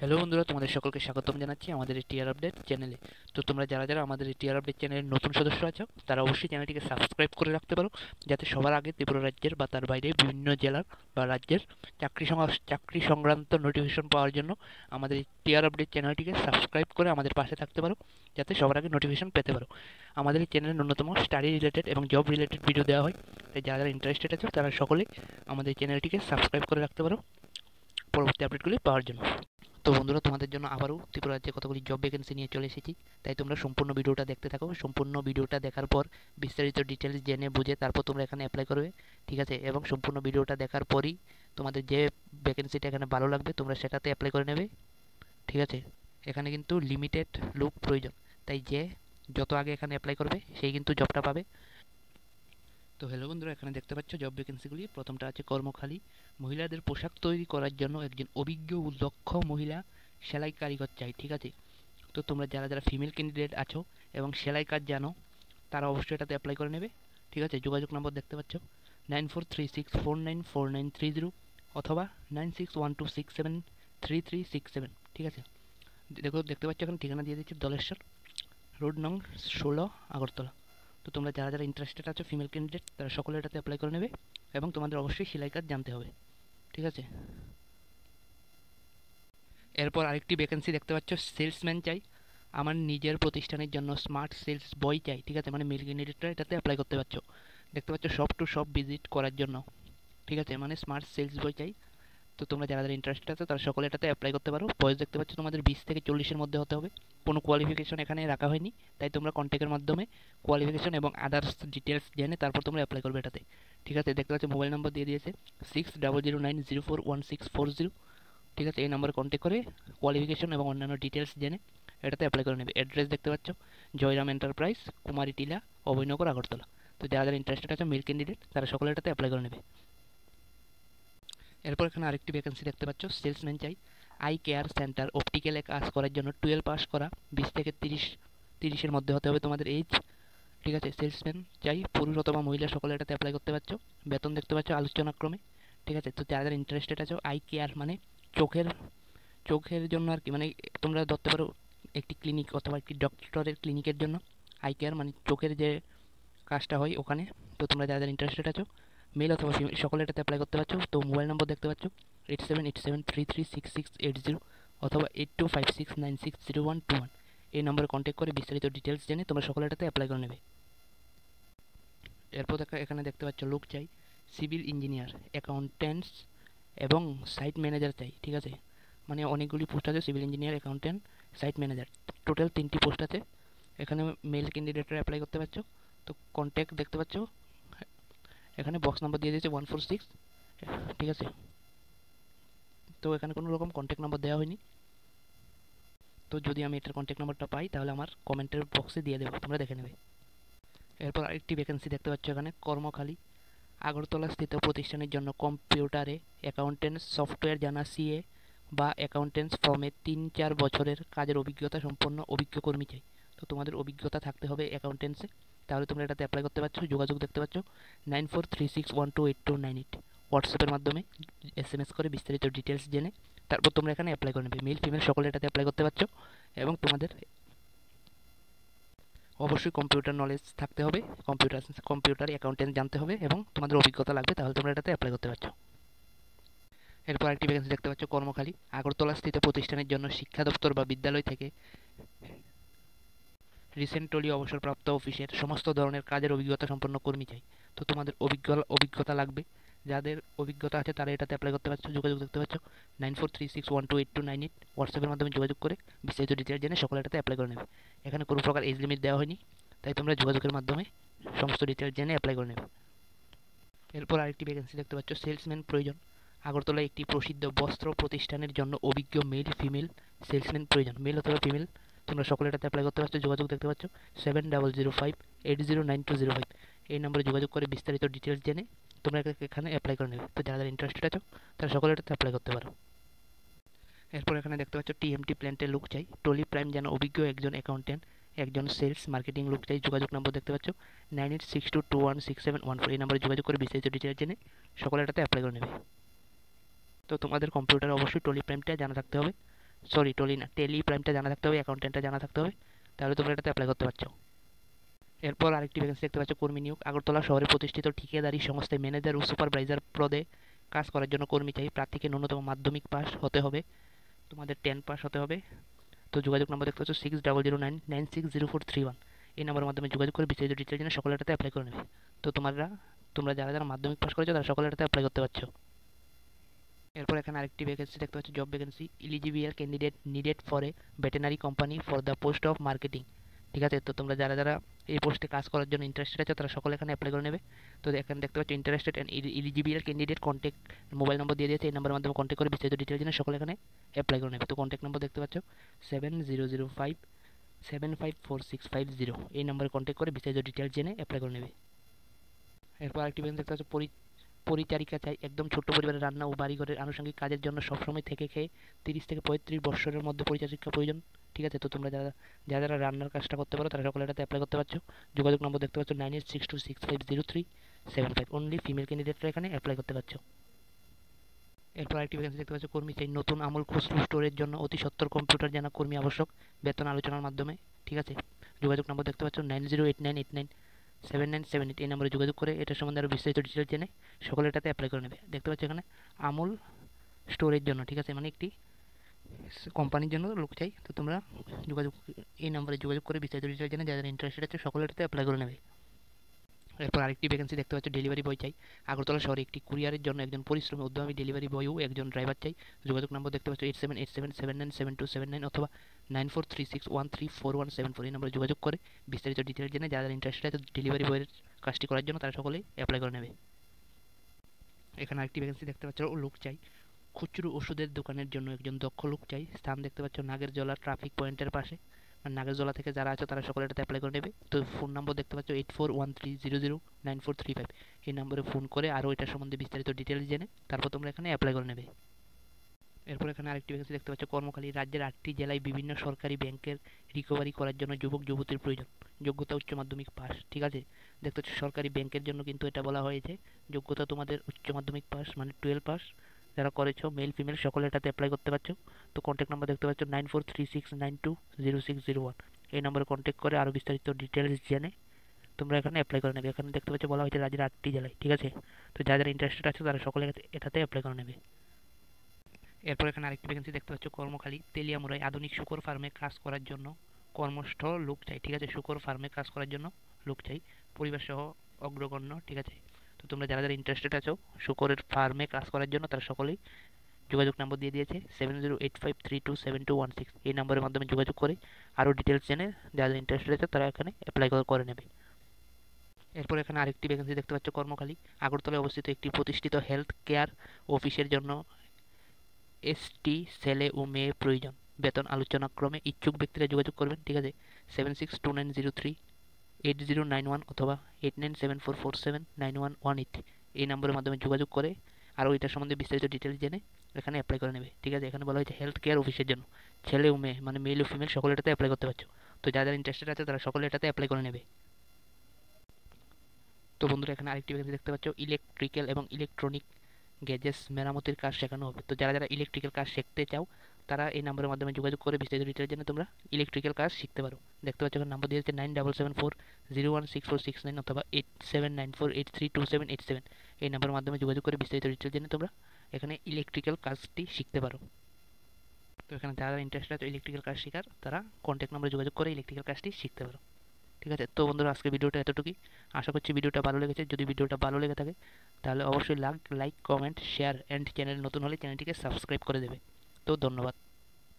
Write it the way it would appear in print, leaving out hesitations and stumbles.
Hello বন্ধুরা, তোমাদের সকলকে স্বাগতম জানাচ্ছি আমাদের এই টিআর আপডেট চ্যানেলে। তো তোমরা যারা যারা আমাদের এই টিআর আপডেট চ্যানেলের নতুন সদস্য আছো তারা অবশ্যই চ্যানেলটিকে সাবস্ক্রাইব করে রাখতে পারো, যাতে সবার আগে ত্রিপুরা রাজ্যের বা তার বাইরে বিভিন্ন জেলার বা রাজ্যের চাকরি সংক্রান্ত নোটিফিকেশন পাওয়ার জন্য আমাদের এই টিআর আপডেট চ্যানেলটিকে সাবস্ক্রাইব করে আমাদের পাশে থাকতে পারো, যাতে সবার আগে নোটিফিকেশন পেতে পারো। আমাদের এই চ্যানেলে ন্যূনতম স্টাডি রিলেটেড এবং জব রিলেটেড ভিডিও দেওয়া হয়, তাই যারা যারা ইন্টারেস্টেড আছো তারা সকলেই আমাদের চ্যানেলটিকে সাবস্ক্রাইব করে রাখতে পারো পরবর্তী আপডেটগুলি পাওয়ার জন্য। তো বন্ধুরা, তোমাদের জন্য আবারও ত্রিপুরা রাজ্যে কতগুলি জব ভ্যাকেন্সি নিয়ে চলে এসেছি, তাই তোমরা সম্পূর্ণ ভিডিওটা দেখতে থাকো। সম্পূর্ণ ভিডিওটা দেখার পর বিস্তারিত ডিটেলস জেনে বুঝে তারপর তোমরা এখানে অ্যাপ্লাই করবে, ঠিক আছে? এবং সম্পূর্ণ ভিডিওটা দেখার পরই তোমাদের যে ভ্যাকেন্সিটা এখানে ভালো লাগবে তোমরা সেটাতে অ্যাপ্লাই করে নেবে, ঠিক আছে? এখানে কিন্তু লিমিটেড লোক প্রয়োজন, তাই যে যত আগে এখানে অ্যাপ্লাই করবে সেই কিন্তু জবটা পাবে। তো হ্যালো বন্ধুরা, এখানে দেখতে পাচ্ছ জব ভ্যাকেন্সিগুলি। প্রথমটা আছে কর্মখালী, মহিলাদের পোশাক তৈরি করার জন্য একজন অভিজ্ঞ ও দক্ষ মহিলা সেলাই কারিগর চাই, ঠিক আছে? তো তোমরা যারা যারা ফিমেল ক্যান্ডিডেট আছো এবং সেলাই কাজ জানো তারা অবশ্যই এটাতে অ্যাপ্লাই করে নেবে, ঠিক আছে? যোগাযোগ নম্বর দেখতে পাচ্ছ 9436494930 অথবা 9612673367, ঠিক আছে? দেখতে পাচ্ছ এখন ঠিকানা দিয়ে দিচ্ছি, দলেশ্বর রোড নং 16, আগরতলা। তো তোমরা যারা যারা ইন্টারেস্টেড আছো ফিমেল ক্যান্ডিডেট তারা সকলে এটাতে অ্যাপ্লাই করে নেবে এবং তোমাদের অবশ্যই সেলাই কাজ জানতে হবে, ঠিক আছে? এরপর আরেকটি ভ্যাকেন্সি দেখতে পাচ্ছ, সেলসম্যান চাই। আমার নিজের প্রতিষ্ঠানের জন্য স্মার্ট সেলস বয় চাই, ঠিক আছে? মানে মেল ক্যান্ডিডেটরা এটাতে অ্যাপ্লাই করতে পারছো। দেখতে পাচ্ছ শপ টু শপ ভিজিট করার জন্য, ঠিক আছে? মানে স্মার্ট সেলস বয় চাই। তো তোমরা যারা যারা ইন্টারেস্টেড আছে তারা সকলে এটাতে অ্যাপ্লাই করতে পারো। বয়স দেখতে পাচ্ছ তোমাদের 20 থেকে 40-এর মধ্যে হতে হবে। কোনো কোয়ালিফিকেশন এখানে রাখা হয়নি, তাই তোমরা কন্ট্যাক্টের মাধ্যমে কোয়ালিফিকেশন এবং আদার্স ডিটেলস জেনে তারপর তোমরা অ্যাপ্লাই করবে এটাতে, ঠিক আছে? দেখতে পাচ্ছ মোবাইল নম্বর দিয়ে দিয়েছে 6009041640, ঠিক আছে? এই নম্বরে কন্ট্যাক্ট করে কোয়ালিফিকেশন এবং অন্যান্য ডিটেলস জেনে এটাতে অ্যাপ্লাই করে নেবে। অ্যাড্রেস দেখতে পাচ্ছ জয়রাম এন্টারপ্রাইজ, কুমারী টিলা, অভয়নগর, আগরতলা। তো যারা যারা ইন্টারেস্টেড আছে মেল ক্যান্ডিডেট তারা সকলে এটাতে অ্যাপ্লাই করে নেবে। এরপর এখানে আরেকটি ভ্যাকেন্সি দেখতে পাচ্ছ, সেলসম্যান চাই। আই কেয়ার সেন্টার অপটিক্যালে কাজ করার জন্য 12 পাস করা, 20 থেকে 30-এর মধ্যে হতে হবে তোমাদের এজ, ঠিক আছে? সেলসম্যান চাই, পুরুষ অথবা মহিলা সকলে এটাতে অ্যাপ্লাই করতে পারছো। বেতন দেখতে পাচ্ছ আলোচনাক্রমে, ঠিক আছে? তো যারা যারা ইন্টারেস্টেড আছো আই কেয়ার মানে চোখের চোখের জন্য আর কি, মানে তোমরা ধরতে পারো একটি ক্লিনিক অথবা একটি ডক্টরের ক্লিনিকের জন্য আই কেয়ার মানে চোখের যে কাজটা হয় ওখানে। তো তোমরা যারা যারা ইন্টারেস্টেড আছো মেল অথবা ফিমেল সকলে এটাতে অ্যাপ্লাই করতে পারছো। তো মোবাইল নম্বর দেখতে পাচ্ছ 8787336680 অথবা 8256960121, এই নম্বরে কন্ট্যাক্ট করে বিস্তারিত ডিটেলস জেনে তোমরা সকলে এটাতে অ্যাপ্লাই করে নেবে। এরপর এখানে দেখতে পাচ্ছ লোক চাই, সিভিল ইঞ্জিনিয়ার, অ্যাকাউন্ট্যান্টস এবং সাইট ম্যানেজার চাই, ঠিক আছে? মানে অনেকগুলি পোস্ট আছে, civil engineer, accountant, site manager, total 3টি পোস্ট আছে। এখানে মেল ক্যান্ডিডেটরা অ্যাপ্লাই করতে পারছো। তো কন্ট্যাক্ট দেখতে পাচ্ছ এখানে বক্স নাম্বার দিয়ে দিয়েছে 146, ঠিক আছে? তো এখানে কোনো রকম কন্ট্যাক্ট নাম্বার দেওয়া হয়নি। তো যদি আমি এটার কন্ট্যাক্ট নাম্বারটা পাই তাহলে আমার কমেন্টের বক্সে দিয়ে দেবো, তোমরা দেখে নেবে। এরপর আরেকটি ভ্যাকেন্সি দেখতে পাচ্ছ এখানে কর্মখালী, আগরতলা স্থিত প্রতিষ্ঠানের জন্য কম্পিউটারে অ্যাকাউন্টেন্টস সফটওয়্যার জানা সিএ বা অ্যাকাউন্টেন্টস ফর্মে 3-4 বছরের কাজের অভিজ্ঞতা সম্পন্ন অভিজ্ঞ কর্মী চাই। তো তোমাদের অভিজ্ঞতা থাকতে হবে অ্যাকাউন্টেন্টসে, তাহলে তোমরা এটাতে অ্যাপ্লাই করতে পারছো। যোগাযোগ দেখতে পাচ্ছ 9436128298, হোয়াটসঅ্যাপের মাধ্যমে SMS করে বিস্তারিত ডিটেলস জেনে তারপর তোমরা এখানে অ্যাপ্লাই করে নেবে। মেল ফিমেল সকলে এটাতে অ্যাপ্লাই করতে পারছো এবং তোমাদের অবশ্যই কম্পিউটার নলেজ থাকতে হবে, কম্পিউটার অ্যাকাউন্টেন্ট জানতে হবে এবং তোমাদের অভিজ্ঞতা লাগবে, তাহলে তোমরা এটাতে অ্যাপ্লাই করতে পারছো। এরপর একটি ভ্যাকেন্সি দেখতে পাচ্ছ কর্মখালী, আগরতলা স্থিত প্রতিষ্ঠানের জন্য শিক্ষা দপ্তর বা বিদ্যালয় থেকে রিসেন্টলি অবসরপ্রাপ্ত অফিসের সমস্ত ধরনের কাজের অভিজ্ঞতা সম্পন্ন কর্মী চাই। তো তোমাদের অভিজ্ঞতা লাগবে, যাদের অভিজ্ঞতা আছে তারা এটাতে অ্যাপ্লাই করতে পারছো। যোগাযোগ দেখতে পাচ্ছ 9436128298, হোয়াটসঅ্যাপের মাধ্যমে যোগাযোগ করে বিস্তারিত ডিটেলস জেনে সকলে এটাতে অ্যাপ্লাই করে নেবে। এখানে কোনো প্রকার এজ লিমিট দেওয়া হয়নি, তাই তোমরা যোগাযোগের মাধ্যমে সমস্ত ডিটেলস জেনে অ্যাপ্লাই করে নেবে। এরপর আরেকটি ভ্যাকেন্সি দেখতে পাচ্ছ সেলসম্যান প্রয়োজন, আগরতলায় একটি প্রসিদ্ধ বস্ত্র প্রতিষ্ঠানের জন্য অভিজ্ঞ মেল ফিমেল সেলসম্যান প্রয়োজন, মেল অথবা ফিমেল তোমরা সকলে এটাতে অ্যাপ্লাই করতে পারছো। যোগাযোগ দেখতে পাচ্ছ 7005809205, এই নম্বরে যোগাযোগ করে বিস্তারিত ডিটেলস জেনে তোমরা এখানে অ্যাপ্লাই করে নেবে। তো যারা যারা ইন্টারেস্টেড আছো তারা সকলে এটাতে অ্যাপ্লাই করতে পারো। এরপর এখানে দেখতে পাচ্ছ টিএমটি প্ল্যান্টের লোক চাই, টলি প্রাইম যেন অভিজ্ঞ একজন অ্যাকাউন্টেন্ট, একজন সেলস মার্কেটিং লোক চাই। যোগাযোগ নম্বর দেখতে পাচ্ছ 9862216714, এই নম্বরে যোগাযোগ করে বিস্তারিত ডিটেলস জেনে সকলে এটাতে অ্যাপ্লাই করে নেবে। তো তোমাদের কম্পিউটারে অবশ্যই টলি প্রাইমটা জানা থাকতে হবে, সরি টলি না, টেলি প্রাইমটা জানা থাকতে হবে, অ্যাকাউন্টেন্টটা জানা থাকতে হবে, তাহলে তোমরা এটাতে অ্যাপ্লাই করতে পারছো। এরপর আরেকটি ভ্যাকেন্সি দেখতে পাচ্ছ, কর্মী নিয়োগ। আগরতলা শহরে প্রতিষ্ঠিত ঠিকাদারি সংস্থায় ম্যানেজার ও সুপারভাইজার পদে কাজ করার জন্য কর্মী চাই। প্রার্থীকে ন্যূনতম মাধ্যমিক পাস হতে হবে, তোমাদের 10 পাস হতে হবে। তো যোগাযোগ নম্বর দেখতে পাচ্ছ 6009960431। এই নম্বরের মাধ্যমে যোগাযোগ করে বিস্তারিত ডিটেলস জেনে সকলে এটাতে অ্যাপ্লাই করে নেবে। তো তোমরা যারা যারা মাধ্যমিক পাস করেছো তারা সকলে এটাতে অ্যাপ্লাই করতে পারছো। এরপর এখানে আরেকটি ভ্যাকেন্সি দেখতে পাচ্ছ, job vacancy. Eligible candidate needed for a veterinary company for the post of marketing. ঠিক আছে, তো তোমরা যারা যারা এই পোস্টে কাজ করার জন্য ইন্টারেস্টেড আছে তারা সকলে এখানে অ্যাপ্লাই করে নেবে। তো এখানে দেখতে পাচ্ছ interested and eligible candidate contact mobile নম্বর দিয়ে দিয়েছে, এই নম্বরের মাধ্যমে কন্ট্যাক্ট করে বিস্তারিত ডিটেলস জেনে সকলে এখানে অ্যাপ্লাই করে নেবে। তো কন্ট্যাক্ট নম্বর দেখতে পাচ্ছ 7005754650। এই নম্বরে কন্ট্যাক্ট করে বিস্তারিত ডিটেলস জেনে অ্যাপ্লাই করে নেবে। এরপর আরেকটি ভ্যাকেন্সি দেখতে পাচ্ছ, পরিচারিকা চাই। একদম ছোট্ট পরিবারের রান্না ও বাড়িঘরের আনুষঙ্গিক কাজের জন্য সবসময় থেকে খেয়ে 30 থেকে 35 বছরের মধ্যে পরিচারিকা প্রয়োজন। ঠিক আছে, তো তোমরা যারা যারা রান্নার কাজটা করতে পারো তারা সকলে এটাতে অ্যাপ্লাই করতে পারছো। যোগাযোগ নম্বর দেখতে পাচ্ছ 9862650375। অনলি ফিমেল ক্যান্ডিডেটরা এখানে অ্যাপ্লাই করতে পারছো। এরপর আরেকটি ভ্যাকেন্সি দেখতে পাচ্ছ, কর্মী চাই। নতুন আমল খুচরো স্টোরের জন্য অতি সত্বর কম্পিউটার জানা কর্মী আবশ্যক, বেতন আলোচনার মাধ্যমে। ঠিক আছে, যোগাযোগ নম্বর দেখতে পাচ্ছ 9089897978। এই নম্বরে যোগাযোগ করে এটার সম্বন্ধে আরও বিস্তারিত ডিটেলস জেনে সকলে এটাতে অ্যাপ্লাই করে নেবে। দেখতে পাচ্ছ এখানে আমুল স্টোরের জন্য, ঠিক আছে, মানে একটি কোম্পানির জন্য লোক চাই। তো তোমরা এই নম্বরে যোগাযোগ করে বিস্তারিত ডিটেলস জেনে যারা ইন্টারেস্টেড আছে সকলে এটাতে অ্যাপ্লাই করে নেবে। এরপর আরেকটি ভ্যাকেন্সি দেখতে পাচ্ছ, ডেলিভারি বয় চাই। আগরতলা শহরে একটি কুরিয়ারের জন্য একজন পরিশ্রমী উদ্যমী ডেলিভারি বয় ও একজন ড্রাইভার চাই। যোগাযোগ নম্বর দেখতে পাচ্ছ 8787797279 অথবা 9436134174। এই নম্বরে যোগাযোগ করে বিস্তারিত ডিটেলস জেনে যারা ইন্টারেস্টেড আছে ডেলিভারি বয়ের কাজটি করার জন্য তারা সকলেই অ্যাপ্লাই করে নেবে। এখানে আরেকটি ভ্যাকেন্সি দেখতে পাচ্ছ, লোক চাই। খুচরো ওষুধের দোকানের জন্য একজন দক্ষ লোক চাই। স্থান দেখতে পাচ্ছ নাগেরজলা ট্রাফিক পয়েন্টের পাশে। আর নাগেরজলা থেকে যারা আছে তারা সকলে এটাতে অ্যাপ্লাই করে নেবে। তো ফোন নম্বর দেখতে পাচ্ছ 8413009435। এই নম্বরে ফোন করে আরও এটার সম্বন্ধে বিস্তারিত ডিটেলস জেনে তারপর তোমরা এখানে অ্যাপ্লাই করে নেবে। এরপর এখানে আরেকটি ভ্যাকেন্সি দেখতে পাচ্ছ, কর্মখালী। রাজ্যের 8টি জেলায় বিভিন্ন সরকারি ব্যাংকের রিকভারি করার জন্য যুবক যুবতীর প্রয়োজন। যোগ্যতা উচ্চ মাধ্যমিক পাস। ঠিক আছে, দেখতে পাচ্ছ সরকারি ব্যাংকের জন্য কিন্তু এটা বলা হয়েছে যোগ্যতা তোমাদের উচ্চ মাধ্যমিক পাস মানে 12 পাস যারা করেছো, মেল ফিমেল সকলে এটাতে অ্যাপ্লাই করতে পারছো। তো কন্ট্যাক্ট নাম্বার দেখতে পাচ্ছ 9436920601। এই নম্বরে কন্ট্যাক্ট করে আরও বিস্তারিত ডিটেলস জেনে তোমরা এখানে অ্যাপ্লাই করে নেবে। এখানে দেখতে পাচ্ছ বলা হয়েছে রাজ্যের 8টি জেলায়। ঠিক আছে, তো যারা যারা ইন্টারেস্টেড আছে তারা সকলে এটাতে অ্যাপ্লাই করে নেবে। এরপর এখানে আরেকটি ভ্যাকেন্সি দেখতে পাচ্ছ, কর্মখালী। তেলিয়ামুড়ায় আধুনিক শূকর ফার্মে কাজ করার জন্য কর্মস্থ লোক চাই। ঠিক আছে, শূকর ফার্মে কাজ করার জন্য লোক চাই, পরিবার সহ অগ্রগণ্য। ঠিক আছে, তো তোমরা যারা যারা ইন্টারেস্টেড আছো শূকরের ফার্মে কাজ করার জন্য তারা সকলেই যোগাযোগ নম্বর দিয়ে দিয়েছে 7085327216। এই নম্বরের মাধ্যমে যোগাযোগ করে আরও ডিটেলস জেনে যারা যারা ইন্টারেস্টেড আছে তারা এখানে অ্যাপ্লাই করে নেবে। এরপর এখানে আরেকটি ভ্যাকেন্সি দেখতে পাচ্ছ, কর্মখালী। আগরতলায় অবস্থিত একটি প্রতিষ্ঠিত হেলথ কেয়ার অফিসের জন্য এসটি ছেলে ও মেয়ে প্রয়োজন। বেতন আলোচনাক্রমে ইচ্ছুক ব্যক্তিরা যোগাযোগ করবেন। ঠিক আছে, 7629038091 অথবা 8974479118। এই নম্বরের মাধ্যমে যোগাযোগ করে আরও এটার সম্বন্ধে বিস্তারিত ডিটেলস জেনে এখানে অ্যাপ্লাই করে নেবে। ঠিক আছে, এখানে বলা হয়েছে হেলথ কেয়ার অফিসের জন্য ছেলে ও মেয়ে মানে মেল ও ফিমেল সকলে এটাতে অ্যাপ্লাই করতে পারছো। তো যারা যারা ইন্টারেস্টেড আছে তারা সকলে এটাতে অ্যাপ্লাই করে নেবে। তো বন্ধুরা এখানে আরেকটি ভ্যাকেন্সি দেখতে পাচ্ছ, ইলেকট্রিক্যাল এবং ইলেকট্রনিক গ্যাজেটস মেরামতির কাজ শেখানো হবে। তো যারা যারা ইলেকট্রিক্যাল কাজ শিখতে চাও তারা এই নম্বরের মাধ্যমে যোগাযোগ করে বিস্তারিত ডিটেলস জেনে তোমরা ইলেকট্রিক্যাল কাজ শিখতে পারো। দেখতে পাচ্ছ এখানে নাম্বার দিয়েছে 9774016469 অথবা 8794832787। এই নম্বরের মাধ্যমে যোগাযোগ করে বিস্তারিত ডিটেলস জেনে তোমরা এখানে ইলেকট্রিক্যাল কাজটি শিখতে পারো। তো এখানে যারা ইন্টারেস্টেড আছে ইলেকট্রিক্যাল কাজ শেখার তারা কন্ট্যাক্ট নম্বরে যোগাযোগ করে ইলেকট্রিক্যাল কাজটি শিখতে পারো। ঠিক আছে, তো বন্ধুরা আজকে ভিডিওটা এতটুকুই। আশা করছি ভিডিওটা ভালো লেগেছে। যদি ভিডিওটা ভালো লেগে থাকে তাহলে অবশ্যই like comment share and channel নতুন হলে চ্যানেলটিকে সাবস্ক্রাইব করে দেবে। তো ধন্যবাদ।